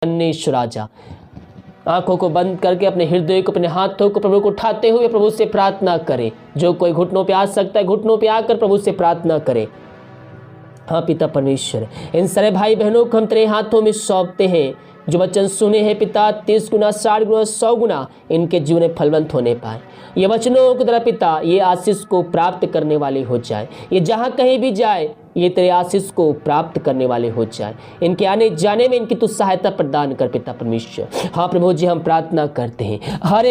परमेश्वर राजा, आंखों को बंद करके अपने हृदय को, अपने हाथों को प्रभु को उठाते हुए प्रभु से प्रार्थना करें। जो कोई घुटनों पे आ सकता है, घुटनों पे आकर प्रभु से प्रार्थना करे। हाँ पिता परमेश्वर, इन सारे भाई बहनों को हम तेरे हाथों में सौंपते हैं। जो वचन सुने हैं पिता, 30 गुना, 60 गुना, 100 गुना इनके जीवन में फलवंत होने पाए। ये वचनों के द्वारा पिता ये आशीष को प्राप्त करने वाले हो जाए। ये जहाँ कहीं भी जाए ये तेरे आशीष को प्राप्त करने वाले हो जाए। इनके आने जाने में इनकी तू सहायता प्रदान कर पिता परमेश्वर। हाँ प्रभु जी, हम प्रार्थना करते हैं हर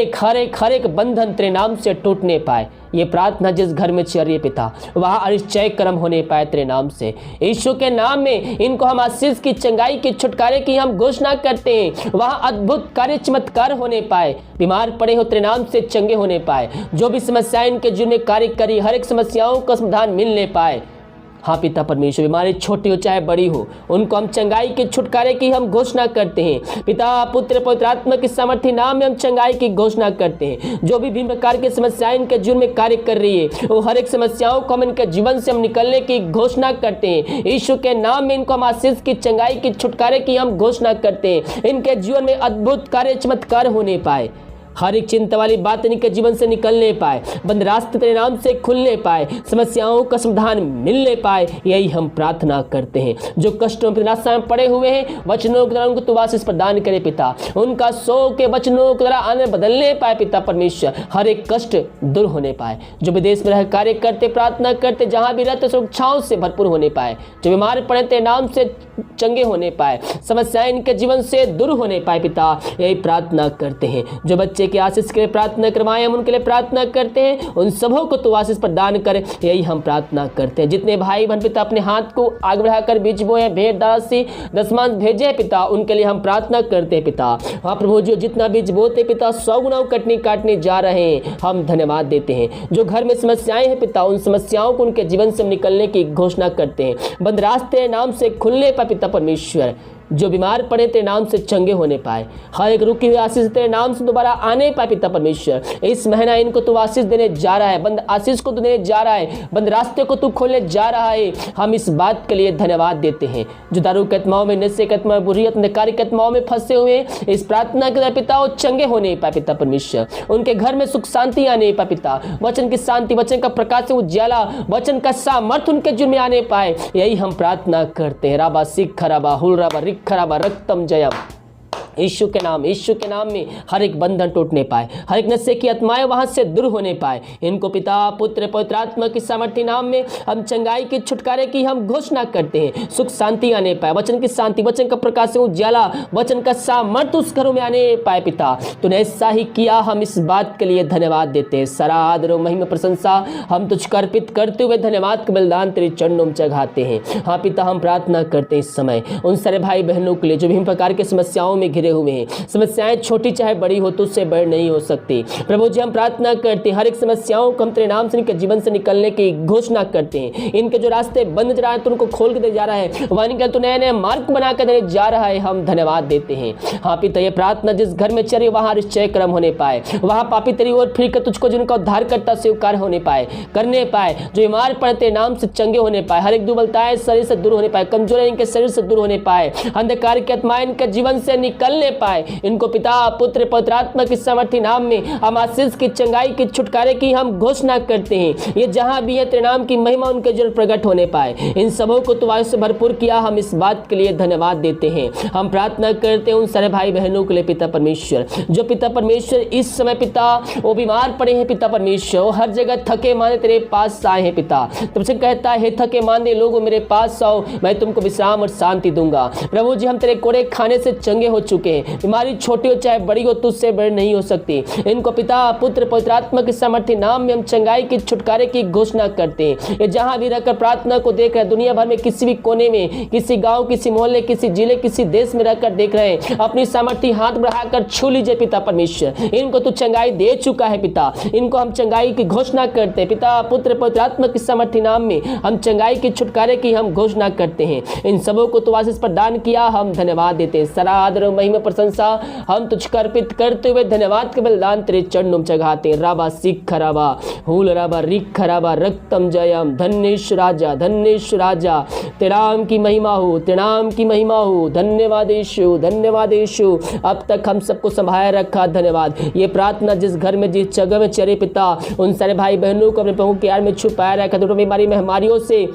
एक बंधन तेरे नाम से टूटने पाए। ये प्रार्थना जिस घर में चल रही है पिता, वहाँ अरिश्चय कर्म होने पाए तेरे नाम से। यीशु के नाम में इनको हम आशीष की, चंगाई की, छुटकारे की हम घोषणा करते हैं। वहाँ अद्भुत कार्य, चमत्कार होने पाए। बीमार पड़े हो तेरे नाम से चंगे होने पाए। जो भी समस्याएं इनके जीवन में कार्य करी, हर एक समस्याओं का समाधान मिलने पाए। हाँ पिता परमेश्वर, बीमारी छोटी हो चाहे बड़ी हो, उनको हम चंगाई के, छुटकारे की हम घोषणा करते हैं। पिता, पुत्र, पवित्र आत्मा के सामर्थ्य नाम में हम चंगाई की घोषणा करते हैं। जो भी भिन्न प्रकार की समस्याएं इनके जीवन में कार्य कर रही है, वो हर एक समस्याओं को हम इनके जीवन से हम निकलने की घोषणा करते हैं। यीशु के नाम में इनको हम आशीष की, चंगाई की, छुटकारे की हम घोषणा करते हैं। इनके जीवन में अद्भुत कार्य, चमत्कार होने पाए। हर एक चिंता वाली बात इनके जीवन से निकलने पाए। बंद रास्ते तेरे नाम से खुलने पाए। समस्याओं का समाधान मिलने पाए। यही हम प्रार्थना करते हैं। जो कष्टों में, निराशा में पड़े हुए हैं, वचनों के द्वारा उनको तू आशीष प्रदान करे पिता। उनका सो के वचनों के द्वारा आने बदलने पाए पिता परमेश्वर। हर एक कष्ट दूर होने पाए। जो विदेश में रह कार्य करते, प्रार्थना करते, जहां भी रहते सुरक्षाओं से भरपूर होने पाए। जो बीमार पड़े तेरे नाम से चंगे होने पाए। समस्याएं इनके जीवन से दूर होने पाए पिता। यही प्रार्थना करते हैं। जो बच्चे की आशीष के लिए प्रार्थना करवाएं, हम उनके लिए प्रार्थना करते हैं। उन सबों को तो आशीष प्रदान करे, यही हम प्रार्थना करते हैं। जितने भाई बहन पिता अपने हाथ को आगे बढ़ाकर बीज बोए, भेंट दासी दशमांश भेजे हैं पिता, उनके लिए हम प्रार्थना करते हैं पिता। हाँ प्रभु, जो जितना बीज बोते पिता 100 गुना काटने जा रहे हैं, हम धन्यवाद देते हैं। जो घर में समस्याएं हैं पिता, उन समस्याओं को उनके जीवन से निकलने की घोषणा करते हैं। बंद रास्ते नाम से खुलने पर पिता परमेश्वर। जो बीमार पड़े तेरे नाम से चंगे होने पाए। हर एक रुकी हुई आशीष तेरे नाम से दोबारा आने पाए पिता परमेश्वर। इस महीना इनको तू आशीष देने जा रहा है। बंद आशीष को तू देने जा रहा है। बंद रास्ते को तू खोलने जा रहा है। हम इस बात के लिए धन्यवाद देते हैं। जो दारू के आत्माओं में, नशे के आत्माओं में, बुरी अंधकार के आत्माओं में फंसे हुए, इस प्रार्थना के द्वारा पिता वो चंगे होने पाए पिता परमेश्वर। उनके घर में सुख शांति आने पाए पिता। वचन की शांति, वचन का प्रकाश, उज्याला, वचन का सामर्थ्य उनके जीवन में आने पाए। यही हम प्रार्थना करते हैं। राबा सिख राबा हुल राबा रिख खराबा रक्तम जयम। यीशु के नाम में हर एक बंधन टूटने पाए। हर एक नशे की आत्माएं वहां से दूर होने पाए। इनको पिता, पुत्र, पवित्र आत्मा की सामर्थ्य नाम में हम चंगाई की, छुटकारे की हम घोषणा करते हैं। सुख शांति आने पाए। वचन की शांति, वचन का प्रकाश, उज्याला, वचन का सामर्थ्य उस घरों में आने पाए पिता। तूने ऐसा ही किया, हम इस बात के लिए धन्यवाद देते हैं। सारा आदर, महिमा, प्रशंसा हम तुझको अर्पित करते हुए धन्यवाद का बलिदान तेरे चरणों में चढ़ाते हैं। हाँ पिता, हम प्रार्थना करते हैं इस समय उन सारे भाई बहनों के लिए जो विभिन्न प्रकार की समस्याओं में हुए हैं। समस्याएं छोटी चाहे बड़ी हो, तुझसे बड़ी नहीं हो सकती। प्रभु जी, हम प्रार्थना करते हैं हर एक समस्याओं को हम तेरे नाम से इनके जीवन से निकलने की घोषणा करते हैं। इनके जो रास्ते बंद जा रहे हैं, तो उनको खोल के दे जा रहा है। वहां निकल तो नए नए मार्ग बना कर देने जा रहा है। हम धन्यवाद देते हैं। हाँ पिता, ये प्रार्थना जिस घर में चली वहां निश्चय कर्म होने पाए। वहां पापी तेरी ओर फिर कर तुझको जिनका उद्धार करता स्वीकार होने पाए, करने पाए। जो बीमार पड़े तेरे नाम से चंगे होने पाए। हर एक दुर्बलताएं शरीर से दूर होने पाए। कमजोरी इनके शरीर से दूर होने पाए। अंधकार की आत्माएं इनके जीवन से निकलने पाए। इनको पिता, पुत्र, पवित्र आत्मा की सामर्थ्य नाम में हम आशीष की, चंगाई की, छुटकारे की हम घोषणा करते हैं। ये जहां भी है तेरे नाम की महिमा उनके जल प्रकट होने पाए। इन सबों को तू आशीष से भरपूर किया, हम इस बात के लिए धन्यवाद देते हैं। हम प्रार्थना करते हैं उन सारे भाई बहनों के लिए पिता परमेश्वर, जो पिता परमेश्वर इस समय पिता वो बीमार पड़े हैं पिता परमेश्वर। वो हर जगह थके माने तेरे पास आए हैं पिता। तुमसे कहता है थके मांदे लोगों मेरे पास आओ, मैं तुमको विश्राम और शांति दूंगा। प्रभु जी, हम तेरे कोड़े खाने से चंगे हो चुके हैं। बीमारी छोटी हो चाहे बड़ी हो, तुझसे बड़ी नहीं हो सकती। इनको पिता, पुत्र, पवित्र आत्मा के सामर्थ्य नाम में हम चंगाई की, छुटकारे की घोषणा करते हैं। ये जहां भी रहकर प्रार्थना को देख रहे हैं, दुनिया भर में किसी भी कोने में, किसी गांव, किसी मोहल्ले, किसी जिले, किसी देश में रहकर देख रहे हैं, अपनी सामर्थ्य हाथ बढ़ाकर छू लीजिए पिता परमेश्वर। इनको तू चंगाई दे चुका है पिता। इनको हम चंगाई की घोषणा करते हैं पिता, पुत्र, पवित्र आत्मा के सामर्थ्य नाम में हम चंगाई की, छुटकारे की हम घोषणा करते हैं। इन सबों को तू आशीष प्रदान किया, हम धन्यवाद देते हैं। सारा आदर और महिमा महिमा प्रशंसा हम तुझको अर्पित करते हुए धन्यवाद के बलिदान तेरे चरणों में चढ़ाते। राबा सिख खराबा हुल राबा रिख खराबा रक्तम जयम धन्येश राजा तेरा नाम की महिमा हो, तेरे नाम की महिमा हो। धन्यवाद यीशु, धन्यवाद यीशु। अब तक हम सबको संभाले रखा, धन्यवाद। ये प्रार्थना जिस घर में जिस जगह में चले पिता, उन सारे भाई बहनों को अपने प्रभु के यार में छुपाया रखा, तो बीमारी महामारियों से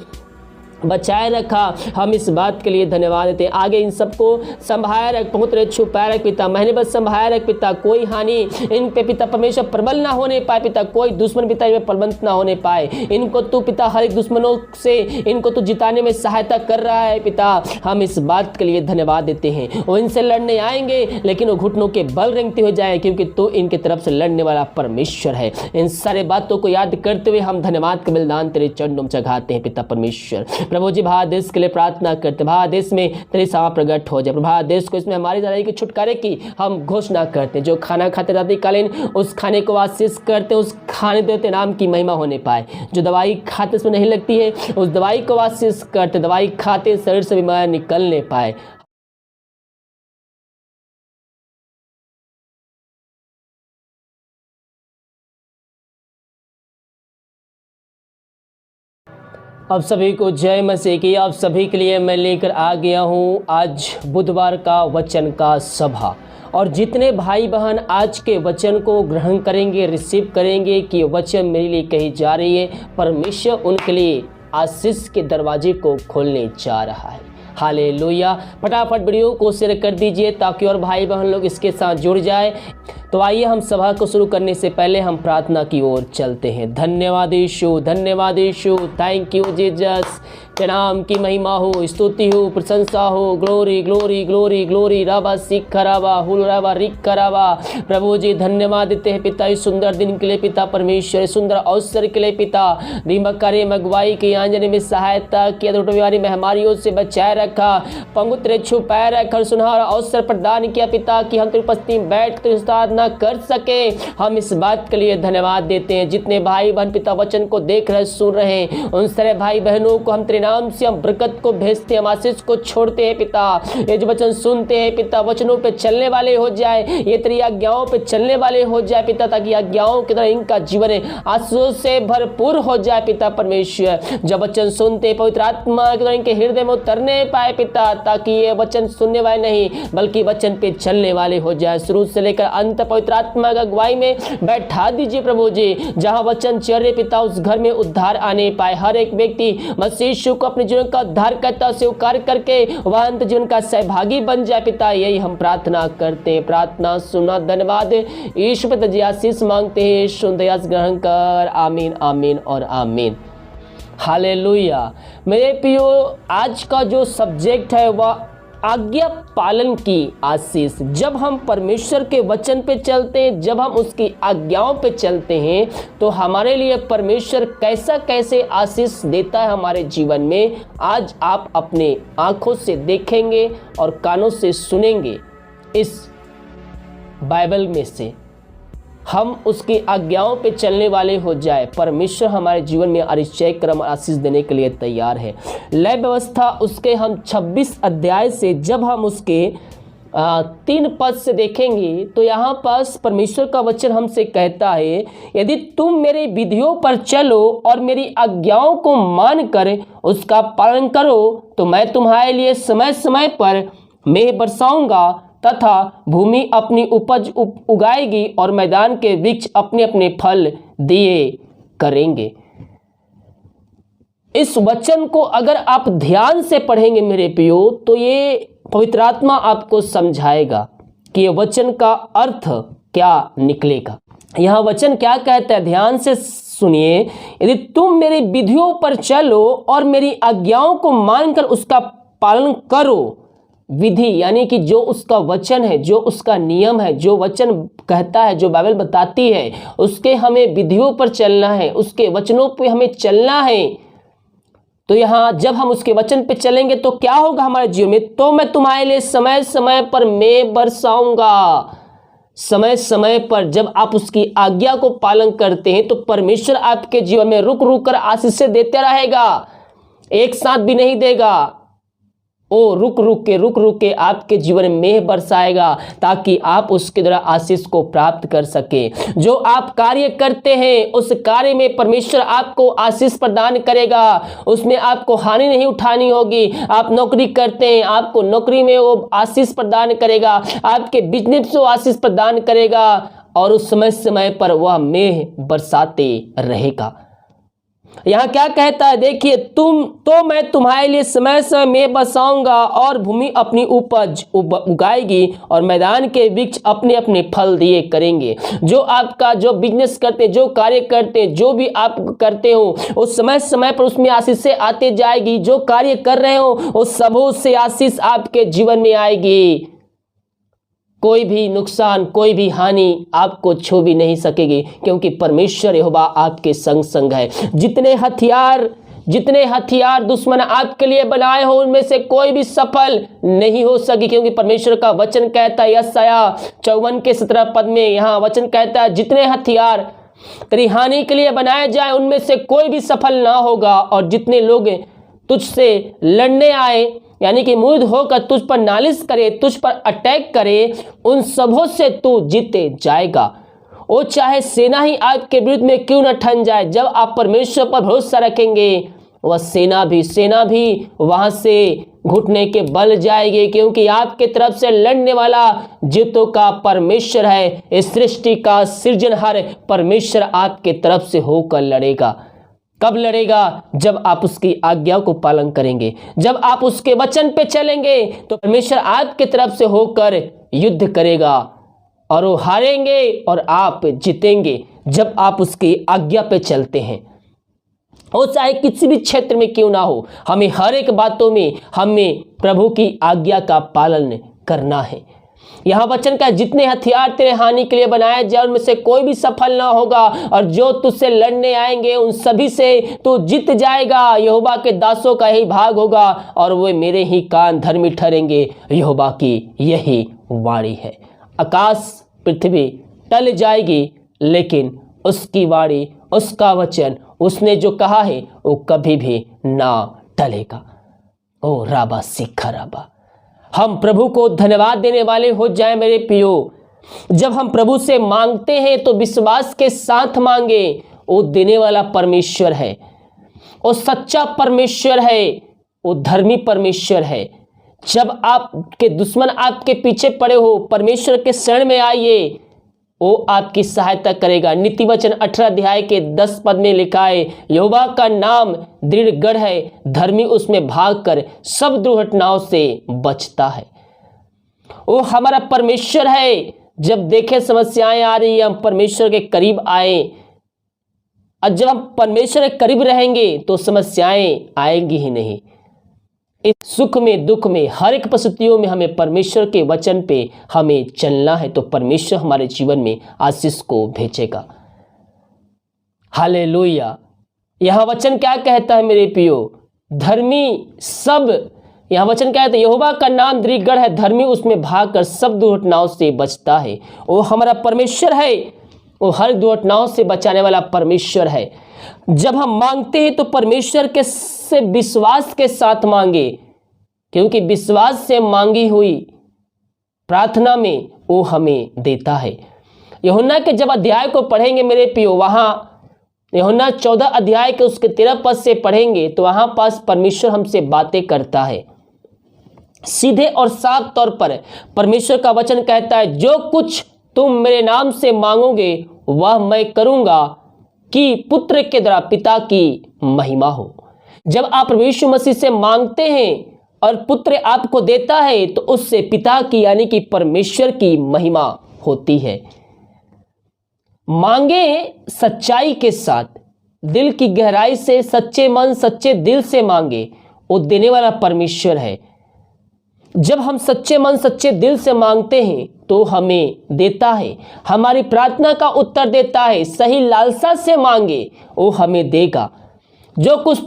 बचाए रखा। हम इस बात के लिए धन्यवाद देते हैं। आगे इन सबको संभाए रख, पहुँच छुपाए रख पिता, महीने भर संभाए रख पिता। कोई हानि इन पे पिता परमेश्वर प्रबल ना होने पाए पिता, कोई दुश्मन पिता इनमें प्रबंध ना होने पाए। इनको तू पिता हर एक दुश्मनों से इनको तू जिताने में सहायता कर रहा है पिता। हम इस बात के लिए धन्यवाद देते हैं। वो इनसे लड़ने आएंगे लेकिन वो घुटनों के बल रेंगते हुए जाए, क्योंकि तू इनकी तरफ से लड़ने वाला परमेश्वर है। इन सारे बातों को याद करते हुए हम धन्यवाद का बलिदान तेरे चरणों में चढ़ाते हैं पिता परमेश्वर। प्रभु जी भारत देश के लिए प्रार्थना करते, भारत देश में तेरी सेवा प्रकट हो जाए। भारत देश को इसमें हमारी लड़ाई की छुटकारे की हम घोषणा करते। जो खाना खाते रात्रिकालीन उस खाने को आशीष करते, उस खाने देते नाम की महिमा होने पाए। जो दवाई खाते उसमें नहीं लगती है, उस दवाई को आशीष करते, दवाई खाते शरीर से बीमार निकलने पाए। अब सभी को जय मसीह की। आप सभी के लिए मैं लेकर आ गया हूँ आज बुधवार का वचन का सभा। और जितने भाई बहन आज के वचन को ग्रहण करेंगे, रिसीव करेंगे कि वचन मेरे लिए कही जा रही है, परमेश्वर उनके लिए आशीष के दरवाजे को खोलने जा रहा है। हालेलुया। फटाफट वीडियो को शेयर कर दीजिए ताकि और भाई बहन लोग इसके साथ जुड़ जाए। तो आइए हम सभा को शुरू करने से पहले हम प्रार्थना की ओर चलते हैं। धन्यवाद यीशु, धन्यवाद यीशु। Thank you Jesus. तेरे नाम की महिमा हो, स्तुति हो, प्रशंसा हो। Glory glory glory glory. राबा सिख खराबा हुल राबा रिख खराबा। प्रभु जी धन्यवाद देते हैं पिता इस सुंदर दिन के लिए पिता परमेश्वर, सुंदर अवसर के लिए पिता। दीमक कार्य मगवाई के आंजने में सहायता किया, बीमारी महामारियों से बचाए रखा, पंगुत्रे छुपाए रखा, सुनहरा अवसर प्रदान किया पिता कि हम तेरी उपस्थिति में बैठ कर साधना कर सके। हम इस बात के लिए धन्यवाद देते हैं। जितने भाई बहन पिता वचन को देख रहे सुन रहे हैं, उन सारे भाई बहनों को हम तेरे नाम से हम बरकत को भेजते हैं, हम आशीष को छोड़ते हैं पिता। ये जो वचन सुनते हैं पिता, वचनों पे चलने वाले हो जाए, ये तेरी आज्ञाओं पे चलने वाले हो जाए पिता, ताकि आज्ञाओं की तरह इनका जीवन आशीषों से भरपूर हो जाए पिता परमेश्वर। जब वचन सुनते पवित्र आत्मा की तरह इनके हृदय में उतरने पाए पिता, ताकि ये वचन सुनने वाले नहीं बल्कि वचन पे चलने वाले हो जाए। शुरू से लेकर अंत पवित्र आत्मा का अगुवाई में बैठा दीजिए प्रभु जी। जहां वचन चल रहे पिता, उस घर में उद्धार आने पाए। हर एक व्यक्ति मसीह यीशु को अपने जीवन का उद्धारकर्ता स्वीकार करके वह अंत जीवन का सहभागी बन जाए पिता। यही हम प्रार्थना करते हैं। प्रार्थना सुना, धन्यवाद यीशु पिता जी आशीष मांगते हैं, सुंदर ग्रहण कर। आमीन आमीन और आमीन। हालेलुया। मेरे प्रियो, आज का जो सब्जेक्ट है वह आज्ञा पालन की आशीष। जब हम परमेश्वर के वचन पे चलते हैं, जब हम उसकी आज्ञाओं पे चलते हैं, तो हमारे लिए परमेश्वर कैसा कैसे आशीष देता है हमारे जीवन में, आज आप अपने आंखों से देखेंगे और कानों से सुनेंगे। इस बाइबल में से हम उसकी आज्ञाओं पे चलने वाले हो जाए। परमेश्वर हमारे जीवन में अतिशय क्रम आशीष देने के लिए तैयार है। लय व्यवस्था उसके हम 26 अध्याय से जब हम उसके 3 पद से देखेंगे, तो यहाँ पास परमेश्वर का वचन हमसे कहता है, यदि तुम मेरे विधियों पर चलो और मेरी आज्ञाओं को मानकर उसका पालन करो, तो मैं तुम्हारे लिए समय समय पर मेघ बरसाऊंगा तथा भूमि अपनी उपज उगाएगी और मैदान के वृक्ष अपने अपने फल दिए करेंगे। इस वचन को अगर आप ध्यान से पढ़ेंगे मेरे प्रियो, तो ये पवित्र आत्मा आपको समझाएगा कि ये वचन का अर्थ क्या निकलेगा। यह वचन क्या कहता है, ध्यान से सुनिए। यदि तुम मेरी विधियों पर चलो और मेरी आज्ञाओं को मानकर उसका पालन करो। विधि यानी कि जो उसका वचन है, जो उसका नियम है, जो वचन कहता है, जो बाइबल बताती है, उसके हमें विधियों पर चलना है, उसके वचनों पे हमें चलना है। तो यहाँ जब हम उसके वचन पे चलेंगे तो क्या होगा हमारे जीवन में, तो मैं तुम्हारे लिए समय समय पर मैं बरसाऊंगा। समय समय पर जब आप उसकी आज्ञा को पालन करते हैं तो परमेश्वर आपके जीवन में रुक रुक कर आशीष देते रहेगा, एक साथ भी नहीं देगा। वो रुक रुक के आपके जीवन में मेह बरसाएगा, ताकि आप उसके द्वारा आशीष को प्राप्त कर सके। जो आप कार्य करते हैं उस कार्य में परमेश्वर आपको आशीष प्रदान करेगा, उसमें आपको हानि नहीं उठानी होगी। आप नौकरी करते हैं, आपको नौकरी में वो आशीष प्रदान करेगा, आपके बिजनेस में वो आशीष प्रदान करेगा, और उस समय समय पर वह मेह बरसाते रहेगा। यहाँ क्या कहता है, देखिए, मैं तुम्हारे लिए समय समय में बरसाऊंगा, और भूमि अपनी उपज उगाएगी, और मैदान के वृक्ष अपने अपने फल दिए करेंगे। जो बिजनेस करते, जो कार्य करते, जो भी आप करते हो, उस समय समय पर उसमें आशीषें आते जाएगी। जो कार्य कर रहे हो उस सबों से आशीष आपके जीवन में आएगी। कोई भी नुकसान, कोई भी हानि आपको छू भी नहीं सकेगी, क्योंकि परमेश्वर यहोवा आपके संग संग है। जितने हथियार दुश्मन आपके लिए बनाए हो, उनमें से कोई भी सफल नहीं हो सकी, क्योंकि परमेश्वर का वचन कहता है, यशायाह 54 के 17 पद में यहाँ वचन कहता है, जितने हथियार तेरी हानि के लिए बनाए जाए उनमें से कोई भी सफल ना होगा। और जितने लोग तुझसे लड़ने आए, यानी कि मुर्द होकर तुझ पर नालिश करे, तुझ पर अटैक करे, उन सबों से तू जीते जाएगा। वो चाहे सेना ही आपके विरुद्ध में क्यों न ठन जाए, जब आप परमेश्वर पर भरोसा रखेंगे, वह सेना भी वहां से घुटने के बल जाएगी, क्योंकि आपके तरफ से लड़ने वाला जीतों का परमेश्वर है। इस सृष्टि का सृजनहार परमेश्वर आपके तरफ से होकर लड़ेगा। कब लड़ेगा? जब आप उसकी आज्ञा को पालन करेंगे, जब आप उसके वचन पे चलेंगे, तो परमेश्वर आपके तरफ से होकर युद्ध करेगा, और वो हारेंगे और आप जीतेंगे जब आप उसकी आज्ञा पे चलते हैं। वो चाहे किसी भी क्षेत्र में क्यों ना हो, हमें हर एक बातों में हमें प्रभु की आज्ञा का पालन करना है। यहाँ वचन का, जितने हथियार तेरे हानि के लिए बनाए जाए उनमें से कोई भी सफल ना होगा, और जो तुझसे लड़ने आएंगे उन सभी से तू जीत जाएगा। यहोवा के दासों का यही भाग होगा, और वे मेरे ही कान धर्मी ठहरेंगे। यहोवा की यही वाणी है। आकाश पृथ्वी टल जाएगी, लेकिन उसकी वाणी, उसका वचन, उसने जो कहा है वो कभी भी ना टलेगा। ओ राबा सीखा राबा, हम प्रभु को धन्यवाद देने वाले हो जाए मेरे प्रियो। जब हम प्रभु से मांगते हैं तो विश्वास के साथ मांगे। वो देने वाला परमेश्वर है, वो सच्चा परमेश्वर है, वो धर्मी परमेश्वर है। जब आपके दुश्मन आपके पीछे पड़े हो, परमेश्वर के शरण में आइए, वो आपकी सहायता करेगा। नीति वचन 18 अध्याय के 10 पद में लिखा है, यहोवा का नाम दृढ़ गढ़ है, धर्मी उसमें भागकर सब दुर्घटनाओं से बचता है। वो हमारा परमेश्वर है। जब देखे समस्याएं आ रही है, हम परमेश्वर के करीब आए, और जब हम परमेश्वर के करीब रहेंगे तो समस्याएं आएंगी ही नहीं। इस सुख में, दुख में, हर एक परिस्थितियों में हमें परमेश्वर के वचन पे हमें चलना है, तो परमेश्वर हमारे जीवन में आशीष को भेजेगा। हालेलुया। यह वचन क्या कहता है मेरे प्रियो? धर्मी सब, यह वचन क्या कहता है? यहोवा का नाम दृढ़ है, धर्मी उसमें भागकर सब दुर्घटनाओं से बचता है। वो हमारा परमेश्वर है, वो हर दुर्घटनाओं से बचाने वाला परमेश्वर है। जब हम मांगते हैं तो परमेश्वर के से विश्वास के साथ मांगे, क्योंकि विश्वास से मांगी हुई प्रार्थना में वो हमें देता है। यूहन्ना के जब अध्याय को पढ़ेंगे मेरे प्रियो, वहां यूहन्ना 14 अध्याय के उसके 13 पद से पढ़ेंगे, तो वहां पास परमेश्वर हमसे बातें करता है। सीधे और साफ तौर पर परमेश्वर का वचन कहता है, जो कुछ तुम मेरे नाम से मांगोगे वह मैं करूंगा, कि पुत्र के द्वारा पिता की महिमा हो। जब आप प्रभु यीशु मसीह से मांगते हैं और पुत्र आपको देता है, तो उससे पिता की, यानी कि परमेश्वर की महिमा होती है। मांगे सच्चाई के साथ, दिल की गहराई से, सच्चे मन सच्चे दिल से मांगे। वो देने वाला परमेश्वर है। जब हम सच्चे मन सच्चे दिल से मांगते हैं तो हमें देता है, हमारी प्रार्थना का उत्तर देता है। सही लालसा से मांगे, वो हमें देगा। जो कुछ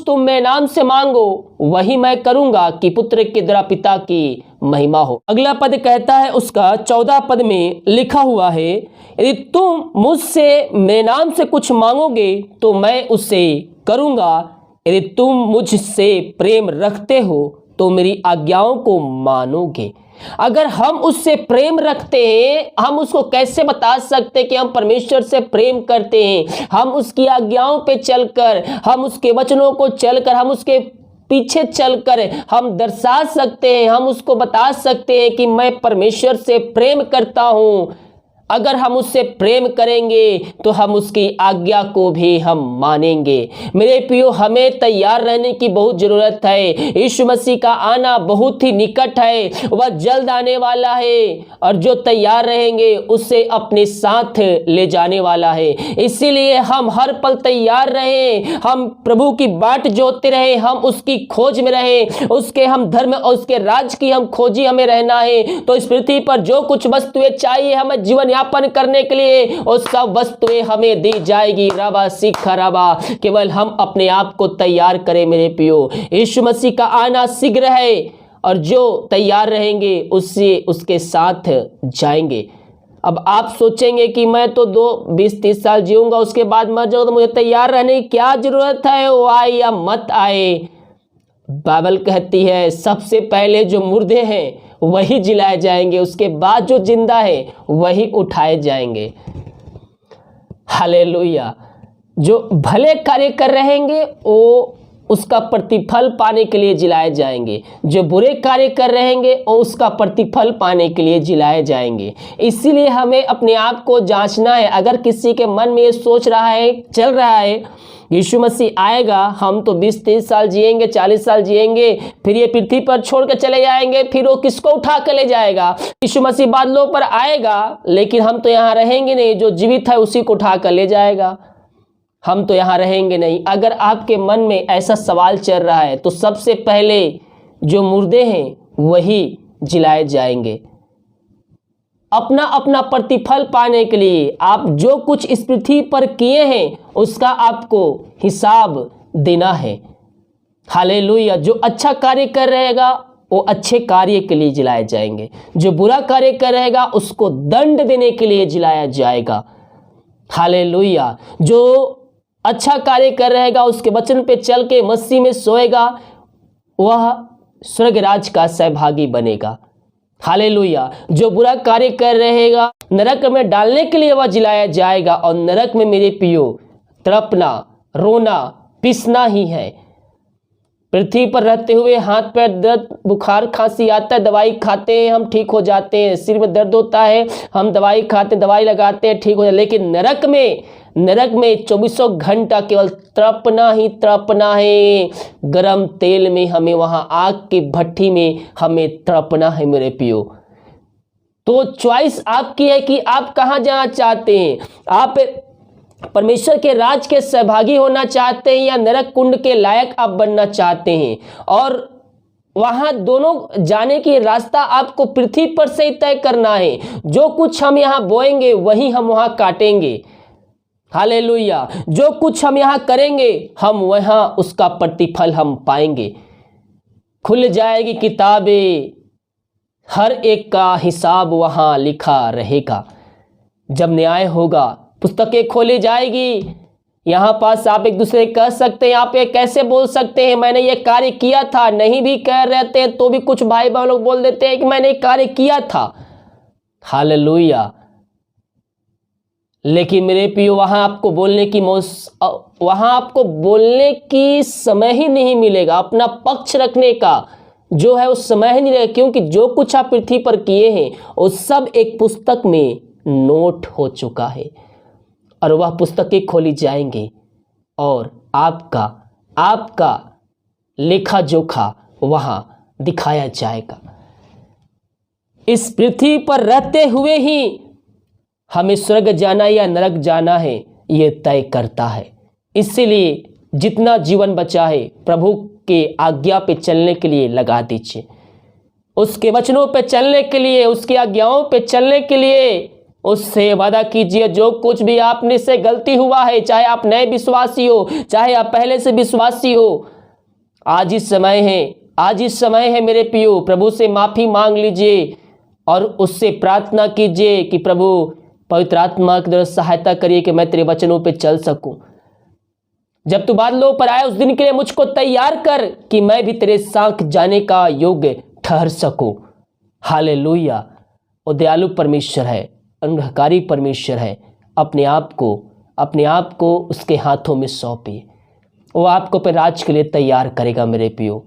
तुम मेरे नाम से मांगो वही मैं करूंगा, कि पुत्र के द्वारा पिता की महिमा हो। अगला पद कहता है, उसका 14 पद में लिखा हुआ है, यदि तुम मुझसे मेरे नाम से कुछ मांगोगे तो मैं उसे करूंगा, यदि तुम मुझसे प्रेम रखते हो तो मेरी आज्ञाओं को मानोगे। अगर हम उससे प्रेम रखते हैं, हम उसको कैसे बता सकते हैं कि हम परमेश्वर से प्रेम करते हैं? हम उसकी आज्ञाओं पे चलकर, हम उसके वचनों को चलकर, हम उसके पीछे चलकर हम दर्शा सकते हैं, हम उसको बता सकते हैं कि मैं परमेश्वर से प्रेम करता हूं। अगर हम उससे प्रेम करेंगे तो हम उसकी आज्ञा को भी हम मानेंगे। मेरे प्रियो, हमें तैयार रहने की बहुत जरूरत है। यीशु मसीह का आना बहुत ही निकट है, वह जल्द आने वाला है और जो तैयार रहेंगे उसे अपने साथ ले जाने वाला है। इसीलिए हम हर पल तैयार रहें, हम प्रभु की बाट जोते रहें, हम उसकी खोज में रहें, उसके हम धर्म और उसके राज की हम खोजी हमें रहना है। तो इस पृथ्वी पर जो कुछ वस्तुएं चाहिए हमें जीवन यापन करने के लिए, वो सब वस्तुएं हमें दी जाएगी। रबा सीखा रबा, केवल हम अपने आप को तैयार करें। मेरे प्रियो, यीशु मसीह का आना शीघ्र है और जो तैयार रहेंगे उससे उसके साथ जाएंगे। अब आप सोचेंगे कि मैं तो 20-30 साल जीऊंगा, उसके बाद मर जाऊंगा, तो मुझे तैयार रहने की क्या जरूरत है? वो आए या मत आए। बाइबल कहती है सबसे पहले जो मुर्दे हैं वही जिलाए जाएंगे, उसके बाद जो जिंदा है वही उठाए जाएंगे। हालेलुया। जो भले कार्य कर रहेंगे वो उसका प्रतिफल पाने के लिए जिलाए जाएंगे, जो बुरे कार्य कर रहेंगे वो उसका प्रतिफल पाने के लिए जिलाए जाएंगे। इसीलिए हमें अपने आप को जांचना है। अगर किसी के मन में ये सोच रहा है, चल रहा है, यीशु मसीह आएगा, हम तो 20-30 साल जिएंगे, 40 साल जिएंगे, फिर ये पृथ्वी पर छोड़ के चले जाएंगे, फिर वो किसको उठा कर ले जाएगा? यीशु मसीह बादलों पर आएगा, लेकिन हम तो यहाँ रहेंगे नहीं, जो जीवित है उसी को उठा कर ले जाएगा, हम तो यहाँ रहेंगे नहीं। अगर आपके मन में ऐसा सवाल चल रहा है तो सबसे पहले जो मुर्दे हैं वही जिलाए जाएंगे। अपना अपना प्रतिफल पाने के लिए आप जो कुछ इस पृथ्वी पर किए हैं उसका आपको हिसाब देना है। हालेलुया। जो अच्छा कार्य कर रहेगा वो अच्छे कार्य के लिए जिलाए जाएंगे, जो बुरा कार्य कर रहेगा उसको दंड देने के लिए जिलाया जाएगा। हालेलुया। जो अच्छा कार्य कर रहेगा, उसके वचन पे चल के मसीह में सोएगा, वह स्वर्ग राज का सहभागी बनेगा। हालेलुया। जो बुरा कार्य कर रहेगा नरक में डालने के लिए वह जिलाया जाएगा। और नरक में मेरे प्रियो तड़पना, रोना, पिसना ही है। पृथ्वी पर रहते हुए हाथ पैर दर्द, बुखार, खांसी आता है, दवाई खाते हैं, हम ठीक हो जाते हैं। सिर में दर्द होता है, हम दवाई खाते हैं, दवाई लगाते हैं, ठीक हो जाते। लेकिन नरक में 24 घंटा केवल तड़पना ही तड़पना है। गरम तेल में हमें, वहां आग की भट्टी में हमें तड़पना है मेरे पियो। तो चॉइस आपकी है कि आप कहां जाना चाहते हैं। आप परमेश्वर के राज के सहभागी होना चाहते हैं या नरक कुंड के लायक आप बनना चाहते हैं। और वहां दोनों जाने की रास्ता आपको पृथ्वी पर से ही तय करना है। जो कुछ हम यहाँ बोएंगे वही हम वहां काटेंगे। हालेलुया। जो कुछ हम यहाँ करेंगे हम वहां उसका प्रतिफल हम पाएंगे। खुल जाएगी किताबें, हर एक का हिसाब वहां लिखा रहेगा। जब न्याय होगा पुस्तकें खोली जाएगी। यहाँ पास आप एक दूसरे कह सकते हैं, आप ये कैसे बोल सकते हैं मैंने ये कार्य किया था। नहीं भी कह रहते हैं तो भी कुछ भाई बहन लोग बोल देते हैं कि मैंने कार्य किया था। हालेलुया। लेकिन मेरे प्रियो वहां आपको बोलने की समय ही नहीं मिलेगा। अपना पक्ष रखने का जो है उस समय ही नहीं रहेगा, क्योंकि जो कुछ आप पृथ्वी पर किए हैं वो सब एक पुस्तक में नोट हो चुका है और वह पुस्तकें खोली जाएंगी और आपका लेखा जोखा वहां दिखाया जाएगा। इस पृथ्वी पर रहते हुए ही हमें स्वर्ग जाना या नरक जाना है ये तय करता है। इसीलिए जितना जीवन बचा है प्रभु के आज्ञा पे चलने के लिए लगा दीजिए, उसके वचनों पे चलने के लिए, उसकी आज्ञाओं पे चलने के लिए उससे वादा कीजिए। जो कुछ भी आपने से गलती हुआ है, चाहे आप नए विश्वासी हो, चाहे आप पहले से विश्वासी हो, आज इस समय है मेरे प्रियो, प्रभु से माफी मांग लीजिए और उससे प्रार्थना कीजिए कि प्रभु पवित्र आत्मा की तरफ सहायता करिए कि मैं तेरे वचनों पे चल सकूं। जब तू बादलों पर आए उस दिन के लिए मुझको तैयार कर कि मैं भी तेरे साथ जाने का योग्य ठहर सकूं। हालेलुया। वो दयालु परमेश्वर है, अनुग्रहकारी परमेश्वर है। अपने आप को उसके हाथों में सौंपिए, वो आपको पे राज के लिए तैयार करेगा। मेरे प्रियो,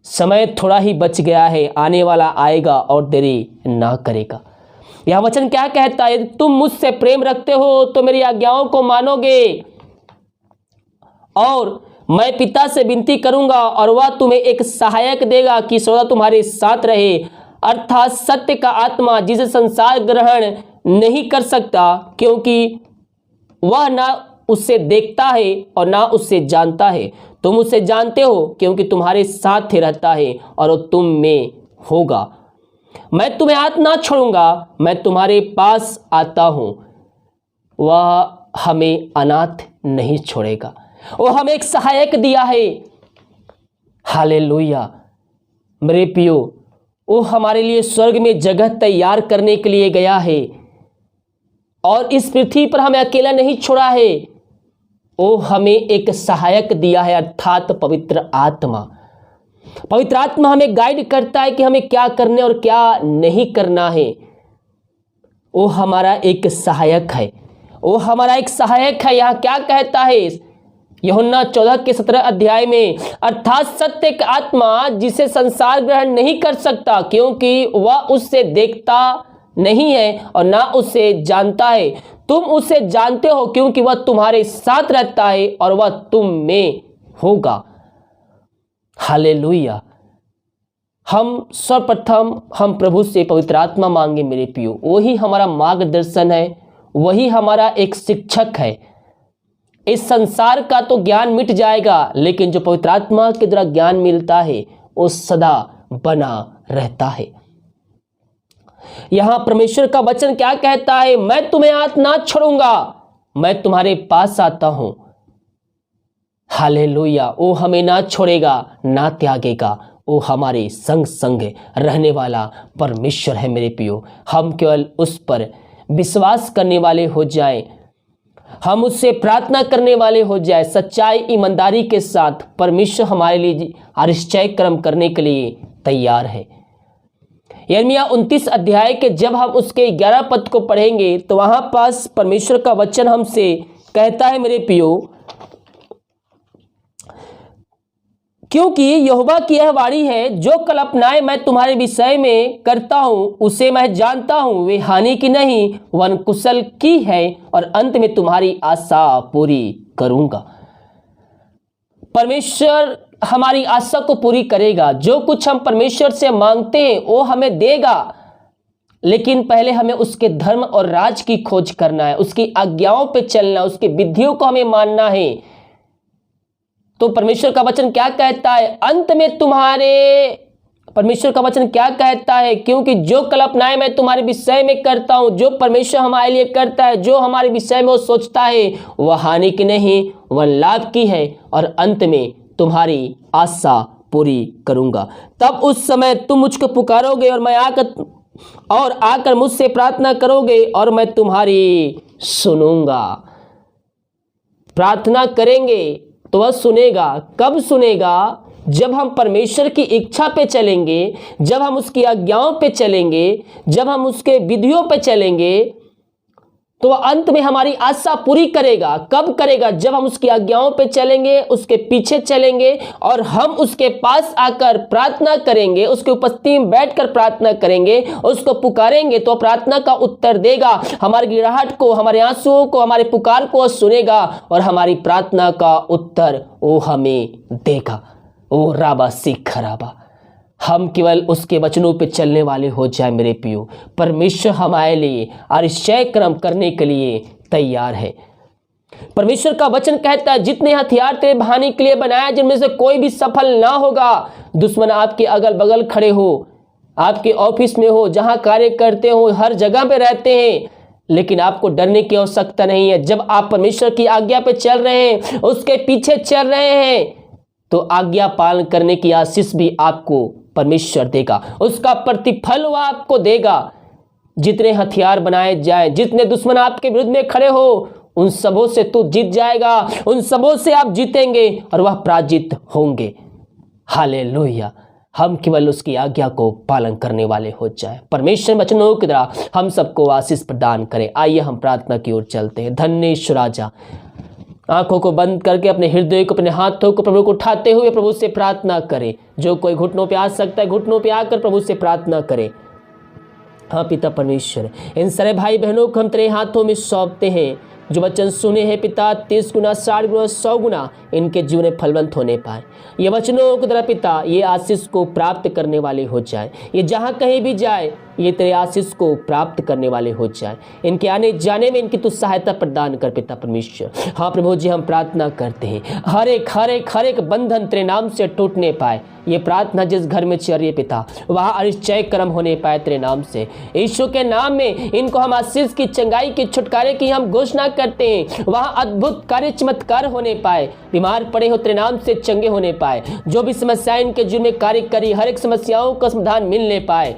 समय थोड़ा ही बच गया है, आने वाला आएगा और देरी ना करेगा। यह वचन क्या कहता है? यदि तुम मुझसे प्रेम रखते हो तो मेरी आज्ञाओं को मानोगे, और मैं पिता से विनती करूंगा और वह तुम्हें एक सहायक देगा कि सदा तुम्हारे साथ रहे, अर्थात सत्य का आत्मा, जिसे संसार ग्रहण नहीं कर सकता क्योंकि वह ना उससे देखता है और ना उससे जानता है। तुम उसे जानते हो क्योंकि तुम्हारे साथ ही रहता है और वो तुम में होगा। मैं तुम्हें हाथ ना छोड़ूंगा, मैं तुम्हारे पास आता हूं। वह हमें अनाथ नहीं छोड़ेगा। वो हमें एक सहायक दिया है। हालेलुया। मेरे प्रियो, वो हमारे लिए स्वर्ग में जगह तैयार करने के लिए गया है और इस पृथ्वी पर हमें अकेला नहीं छोड़ा है। वो हमें एक सहायक दिया है, अर्थात पवित्र आत्मा। पवित्र आत्मा हमें गाइड करता है कि हमें क्या करने और क्या नहीं करना है। वो हमारा एक सहायक है, वो हमारा एक सहायक है। यहाँ क्या कहता है यूहन्ना 14 के 17 अध्याय में, अर्थात सत्य का आत्मा, जिसे संसार ग्रहण नहीं कर सकता क्योंकि वह उससे देखता नहीं है और ना उसे जानता है। तुम उसे जानते हो क्योंकि वह तुम्हारे साथ रहता है और वह तुम में होगा। हालेलुया। हम सर्वप्रथम हम प्रभु से पवित्र आत्मा मांगे मेरे प्रियो। वही हमारा मार्गदर्शन है, वही हमारा एक शिक्षक है। इस संसार का तो ज्ञान मिट जाएगा, लेकिन जो पवित्र आत्मा के द्वारा ज्ञान मिलता है वो सदा बना रहता है। यहां परमेश्वर का वचन क्या कहता है? मैं तुम्हें हाथ ना छोड़ूंगा, मैं तुम्हारे पास आता हूं। हालेलुया। वो हमें ना छोड़ेगा ना त्यागेगा, वो हमारे संग संग रहने वाला परमेश्वर है। मेरे प्रियो, हम केवल उस पर विश्वास करने वाले हो जाएं, हम उससे प्रार्थना करने वाले हो जाए सच्चाई ईमानदारी के साथ। परमेश्वर हमारे लिए आश्चर्य कर्म करने के लिए तैयार है। यिर्मयाह 29 अध्याय के जब हम उसके 11 पद को पढ़ेंगे तो वहां पास परमेश्वर का वचन हमसे कहता है मेरे प्रियो, क्योंकि यहोवा की यह वाणी है, जो कल्पनाएं मैं तुम्हारे विषय में करता हूं उसे मैं जानता हूं, वे हानि की नहीं वन कुशल की है, और अंत में तुम्हारी आशा पूरी करूंगा। परमेश्वर हमारी आशा को पूरी करेगा। जो कुछ हम परमेश्वर से मांगते हैं वो हमें देगा, लेकिन पहले हमें उसके धर्म और राज की खोज करना है, उसकी आज्ञाओं पे चलना, उसके विधियों को हमें मानना है। तो परमेश्वर का वचन क्या कहता है? अंत में परमेश्वर का वचन क्या कहता है? क्योंकि जो कल्पनाएं मैं तुम्हारे विषय में करता हूं, जो परमेश्वर हमारे लिए करता है, जो हमारे विषय में वो सोचता है, वह हानि की नहीं वह लाभ की है, और अंत में तुम्हारी आशा पूरी करूंगा। तब उस समय तुम मुझको पुकारोगे और मैं आकर मुझसे प्रार्थना करोगे और मैं तुम्हारी सुनूंगा। प्रार्थना करेंगे तो वह सुनेगा। कब सुनेगा? जब हम परमेश्वर की इच्छा पे चलेंगे, जब हम उसकी आज्ञाओं पे चलेंगे, जब हम उसके विधियों पे चलेंगे, तो वह अंत में हमारी आशा पूरी करेगा। कब करेगा? जब हम उसकी आज्ञाओं पे चलेंगे, उसके पीछे चलेंगे और हम उसके पास आकर प्रार्थना करेंगे, उसके उपस्थिति में बैठकर प्रार्थना करेंगे, उसको पुकारेंगे तो प्रार्थना का उत्तर देगा। हमारी गिड़ाहट को, हमारे आंसुओं को, हमारे पुकार को सुनेगा और हमारी प्रार्थना का उत्तर वो हमें देगा। ओ राबा सीख राबा। हम केवल उसके वचनों पे चलने वाले हो जाए मेरे प्रियो। परमेश्वर हमारे लिए आश्चर्य कर्म करने के लिए तैयार है। परमेश्वर का वचन कहता है, जितने हथियार तेरे बहाने के लिए बनाया जिनमें से कोई भी सफल ना होगा। दुश्मन आपके अगल बगल खड़े हो, आपके ऑफिस में हो, जहां कार्य करते हो, हर जगह पे रहते हैं, लेकिन आपको डरने की आवश्यकता नहीं है। जब आप परमेश्वर की आज्ञा पे चल रहे हैं, उसके पीछे चल रहे हैं, तो आज्ञा पालन करने की आशीष भी आपको परमेश्वर देगा, उसका प्रतिफल वह आपको देगा। जितने हथियार बनाए जाए, जितने दुश्मन आपके विरुद्ध में खड़े हो, उन सबों से तू जीत जाएगा, उन सबों से आप जीतेंगे और वह पराजित होंगे। हालेलुया। हम केवल उसकी आज्ञा को पालन करने वाले हो जाए। परमेश्वर वचनों की द्वारा हम सबको आशीष प्रदान करें। आइए हम प्रार्थना की ओर चलते हैं। धन्य ईश्वर राजा, आंखों को बंद करके अपने हृदय को, अपने हाथों को प्रभु को उठाते हुए प्रभु से प्रार्थना करें। जो कोई घुटनों पे आ सकता है, घुटनों पे आकर प्रभु से प्रार्थना करे। हाँ पिता परमेश्वर, इन सारे भाई बहनों को हम तेरे हाथों में सौंपते हैं। जो वचन सुने हैं पिता, 30 गुना, 60 गुना, 100 गुना इनके जीवन में फलवंत होने पाए। ये वचनों के द्वारा पिता ये आशीष को प्राप्त करने वाले हो जाए। ये जहाँ कहीं भी जाए ये तेरे आशीष को प्राप्त करने वाले हो जाए। इनके आने जाने में इनकी तू सहायता प्रदान कर पिता परमेश्वर। हाँ प्रभु जी, हम प्रार्थना करते हैं हर एक बंधन तेरे नाम से टूटने पाए। ये प्रार्थना जिस घर में चल रही है पिता, वहाँ अरिश्चय कर्म होने पाए तेरे नाम से। यीशु के नाम में इनको हम आशीष की, चंगाई की, छुटकारे की हम घोषणा करते हैं। वहाँ अद्भुत कार्य, चमत्कार होने पाए। बीमार पड़े हो तेरे नाम से चंगे होने पाए। जो भी समस्याएं इनके जीवन में कार्य करी, हर एक समस्याओं का समाधान मिलने पाए।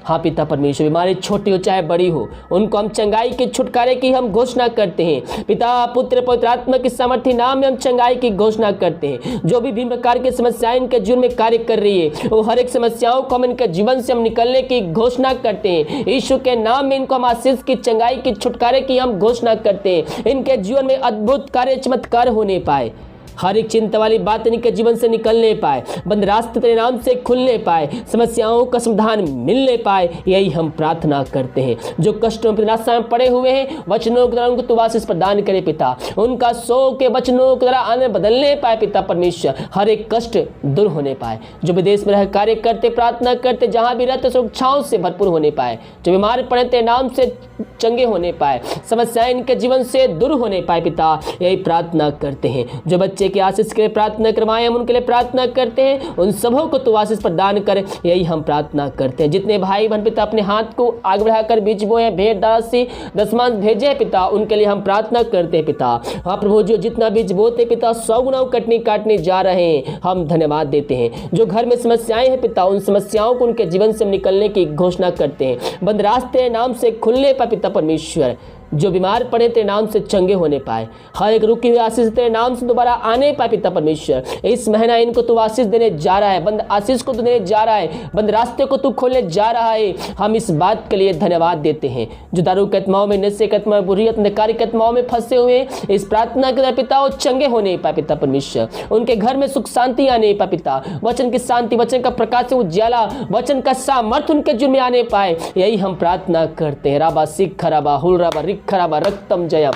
हाँ पिता परमेश्वर, बीमारी छोटी हो चाहे बड़ी हो, उनको हम चंगाई के, छुटकारे की हम घोषणा करते हैं। पिता, पुत्र, पवित्र आत्मा के सामर्थ्य नाम में हम चंगाई की घोषणा करते हैं। जो भी भिन्न प्रकार की समस्याएं इनके जीवन में कार्य कर रही है, वो हर एक समस्याओं को हम इनके जीवन से हम निकलने की घोषणा करते हैं। यीशु के नाम में इनको हम आशीष की, चंगाई की, छुटकारे की हम घोषणा करते हैं। इनके जीवन में अद्भुत कार्य, चमत्कार होने पाए। हर एक चिंता वाली बात इनके जीवन से निकलने पाए। बंद रास्ते तेरे नाम से खुलने पाए। समस्याओं का समाधान मिलने पाए। यही हम प्रार्थना करते हैं। जो कष्टों की निराशा में पड़े हुए हैं, वचनों के द्वारा उनको तू आशीष प्रदान करे पिता। उनका सो के वचनों के द्वारा आने बदलने पाए पिता परमेश्वर। हर एक कष्ट दूर होने पाए। जो विदेश में रह कार्य करते, प्रार्थना करते, जहां भी रहते सुरक्षाओं से भरपूर होने पाए। जो बीमार पड़े तेरे नाम से चंगे होने पाए। समस्याएं इनके जीवन से दूर होने पाए पिता। यही प्रार्थना करते हैं। जो बच्चे की आशीष के लिए प्रार्थना करवाएं, हम उनके लिए प्रार्थना करते हैं। उन सबों को तू आशीष प्रदान करे। यही हम प्रार्थना करते हैं। जितने भाई बहन पिता अपने हाथ को आगे बढ़ाकर बीज बोए, भेंट दासी, दशमांश भेजे हैं पिता, उनके लिए हम प्रार्थना करते हैं पिता। हाँ प्रभु, जो जितना बीज बोते पिता 100 गुना काटने जा रहे हैं, हम धन्यवाद देते हैं। जो घर में समस्याएं हैं पिता, उन समस्याओं को उनके जीवन से निकलने की घोषणा करते हैं। बंद रास्ते नाम से खुलने पर पिता परमेश्वर। जो बीमार पड़े तेरे नाम से चंगे होने पाए। हर एक रुकी हुई आशीष तेरे नाम से दोबारा आने पाए पिता परमेश्वर। इस महीना इनको तू आशीष देने जा रहा है। बंद आशीष को तू देने जा रहा है। बंद रास्ते को तू खोलने जा रहा है। हम इस बात के लिए धन्यवाद देते हैं। जो दारू के आत्माओं में, नशे के आत्माओं में, बुरी अंधकार के आत्माओं में फंसे हुए हैं, इस प्रार्थना के द्वारा पिता वो चंगे होने पाए पिता परमेश्वर। उनके घर में सुख शांति आने पाए पिता। वचन की शांति, वचन का प्रकाश, उज्याला, वचन का सामर्थ्य उनके जीवन में आने पाए। यही हम प्रार्थना करते हैं। राबा सिख राबा हुल राबा खराबा रक्तम जयम।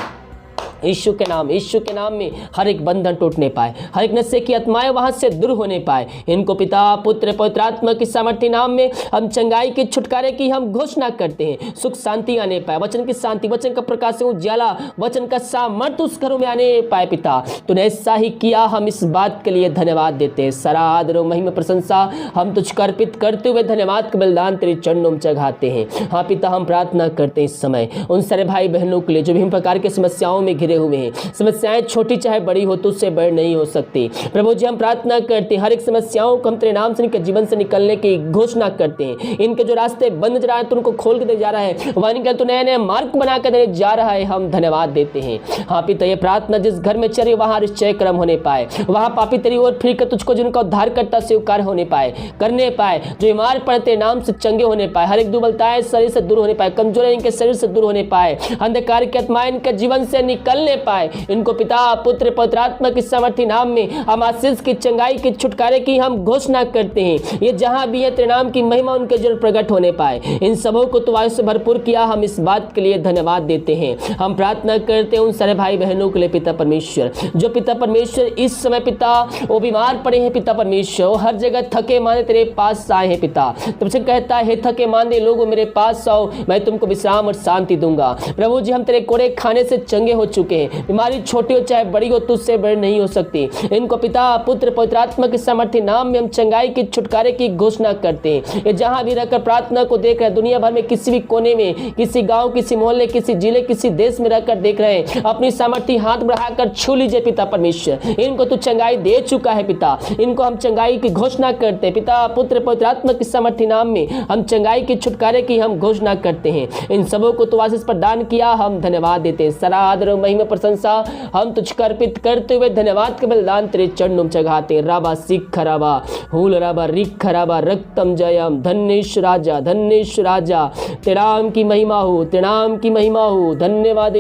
यीशु के नाम में हर एक बंधन टूटने पाए। हर एक नशे की आत्माएं वहां से दूर होने पाए। इनको पिता, पुत्र, पवित्र आत्मा की सामर्थ्य नाम में हम चंगाई के, छुटकारे की हम घोषणा करते हैं। सुख शांति आने पाए। वचन की शांति, वचन का प्रकाश, उज्याला, वचन का सामर्थ्य उस घरों में आने पाए पिता। तूने ऐसा ही किया। हम इस बात के लिए धन्यवाद देते हैं। सारा आदर और महिमा प्रशंसा हम तुझको अर्पित करते हुए धन्यवाद का बलिदान तेरे चरणों में चढ़ाते हैं। हाँ पिता, हम प्रार्थना करते हैं इस समय उन सारे भाई बहनों के लिए जो विभिन्न प्रकार के समस्याओं में घिरे हुए हैं। समस्याएं छोटी चाहे बड़ी हो, तुझसे बड़ी नहीं हो सकती। प्रभु जी, हम प्रार्थना करते हैं हर एक समस्याओं को हम तेरे नाम से इनके जीवन से निकलने की घोषणा करते हैं। इनके जो रास्ते बंद जा रहे हैं, तो उनको खोल के दे जा रहा है। वहां निकल तो नए नए मार्ग बना कर देने जा रहा है। हम धन्यवाद देते हैं। हाँ पिता, ये प्रार्थना जिस घर में चल रही वहां निश्चय कर्म होने पाए। वहां पापी तेरी ओर फिर कर तुझको जिनका उद्धार करता स्वीकार होने पाए, करने पाए। जो बीमार पड़े तेरे नाम से चंगे होने पाए। हर एक दुर्बलताएं शरीर से दूर होने पाए। कमजोरी इनके शरीर से दूर होने पाए। अंधकार की आत्माएं इनके जीवन से निकलने पाए। इनको पिता, पुत्र, पवित्र आत्मा की सामर्थ्य नाम में हम आशीष की, चंगाई की, छुटकारे की हम घोषणा करते हैं। ये जहां भी है तेरे नाम की महिमा उनके जीवन प्रकट होने पाए। इन सबों को तू आयुष्य से भरपूर किया। हम इस बात के लिए धन्यवाद देते हैं। हम प्रार्थना करते हैं उन सारे भाई बहनों के लिए पिता परमेश्वर, जो पिता परमेश्वर इस समय पिता वो बीमार पड़े हैं पिता परमेश्वर। वो हर जगह थके मांदे तेरे पास आए हैं पिता। तुमसे कहता है, थके मांदे लोगों मेरे पास आओ, मैं तुमको विश्राम और शांति दूंगा। प्रभु जी, हम तेरे कोड़े खाने से चंगे हो चुके हैं। बीमारी छोटी हो चाहे बड़ी हो, तुझसे बड़ी नहीं हो सकती। इनको पिता, पुत्र, पवित्र आत्मा के सामर्थ्य नाम में हम चंगाई की, छुटकारे की घोषणा करते हैं। ये जहां भी रहकर प्रार्थना को देख रहे हैं, दुनिया भर में किसी भी कोने में, किसी गांव, किसी मोहल्ले, किसी जिले, किसी देश में रहकर देख रहे हैं, अपनी सामर्थ्य हाथ बढ़ाकर छू लीजिए पिता परमेश्वर। इनको तू चंगाई दे चुका है पिता। इनको हम चंगाई की घोषणा करते हैं पिता, पुत्र, पवित्र आत्मा के सामर्थ्य नाम में हम चंगाई की, छुटकारे की हम घोषणा करते हैं। इन सबों को तू आशीष प्रदान किया। हम धन्यवाद देते हैं। सारा आदर और महिमा महिमा प्रशंसा हम तुझको अर्पित करते हुए धन्यवाद के बलिदान तेरे चरणों में चढ़ाते हैं। राबा सिख राबा हूल राबा रिख राबा रक्तम जयम धन्येश राजा तेरा नाम की महिमा हो, तेरे नाम की महिमा हो। धन्यवाद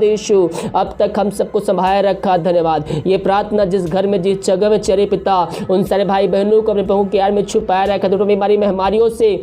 यीशु। अब तक हम सबको संभाले रखा, धन्यवाद। ये प्रार्थना जिस घर में जिस जगह में चरे पिता, उन सारे भाई बहनों को अपने प्रभु के यार में छुपाया रखा, तो बीमारी महामारियों से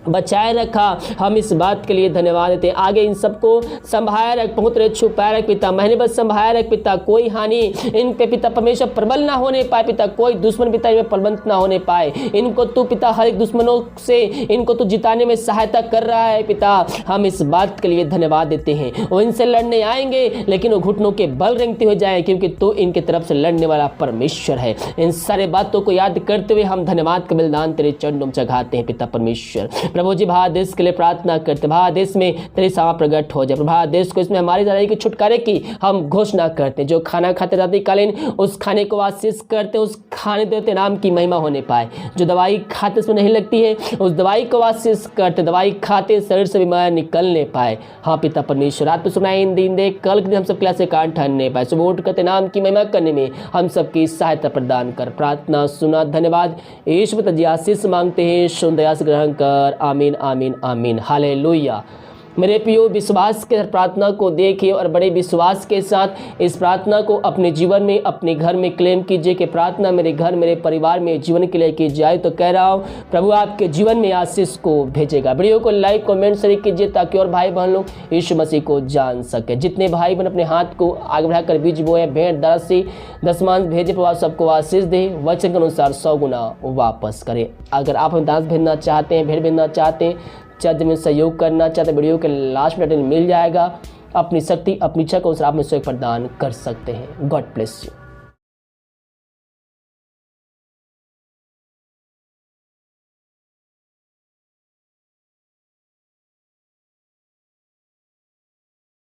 बचाए रखा। हम इस बात के लिए धन्यवाद देते हैं। आगे इन सबको संभाया रख, पहुँच छुपाया रख पिता, महीने बस संभाया रख पिता। कोई हानि इन पे पिता परमेश्वर प्रबल ना होने पाए पिता, कोई दुश्मन पिता इनमें प्रबंध ना होने पाए। इनको तू पिता हर एक दुश्मनों से इनको तू जिताने में सहायता कर रहा है पिता। हम इस बात के लिए धन्यवाद देते हैं। वो इनसे लड़ने आएंगे लेकिन वो घुटनों के बल रेंगते हुए जाए, क्योंकि तू इनके तरफ से लड़ने वाला परमेश्वर है। इन सारे बातों को याद करते हुए हम धन्यवाद का बलिदान तेरे चरणों में चढ़ाते हैं पिता परमेश्वर। प्रभु जी भारत देश के लिए प्रार्थना करते, भारत देश में तेरी सेवा प्रकट हो जाए। भारत देश को इसमें हमारी ज़िंदगी के छुटकारे की हम घोषणा करते हैं। जो खाना खाते रात्रिकालीन उस खाने को आशीष करते, उस खाने देते नाम की महिमा होने पाए। जो दवाई खाते उसमें नहीं लगती है, उस दवाई को आशीष करते, दवाई खाते शरीर से बीमार निकलने पाए। हाँ पिता परमेश्वर, रात को सुनाए इन दिन दे, कल के दिन हम सब क्लास से कान ठहरने पाए। सुबह उठ करते नाम की महिमा करने में हम सबकी सहायता प्रदान कर। प्रार्थना सुना, धन्यवाद यीशु पिता जी, आशीष मांगते हैं, सुन दया से ग्रहण कर। आमीन आमीन आमीन, हालेलुया। मेरे प्रियो, विश्वास के प्रार्थना को देखिए और बड़े विश्वास के साथ इस प्रार्थना को अपने जीवन में, अपने घर में क्लेम कीजिए कि प्रार्थना मेरे घर, मेरे परिवार में जीवन के लिए की जाए। तो कह रहा हूँ प्रभु आपके जीवन में आशीष को भेजेगा। वीडियो को लाइक कमेंट शेयर कीजिए ताकि और भाई बहन लोग यीशु मसीह को जान सके। जितने भाई बहन अपने हाथ को आगे बढ़ाकर बीज बोए, भेंट दरसी दशमांश भेजे, प्रभु सबको आशीष दे, वचन के अनुसार 100 गुना वापस करे। अगर आप दास भेजना चाहते हैं, भेंट भेजना चाहते हैं, चाहे में सहयोग करना चाहते, वीडियो के लास्ट में मिल जाएगा। अपनी शक्ति अपनी इच्छा को अनुसार आप में सहयोग प्रदान कर सकते हैं। God bless you.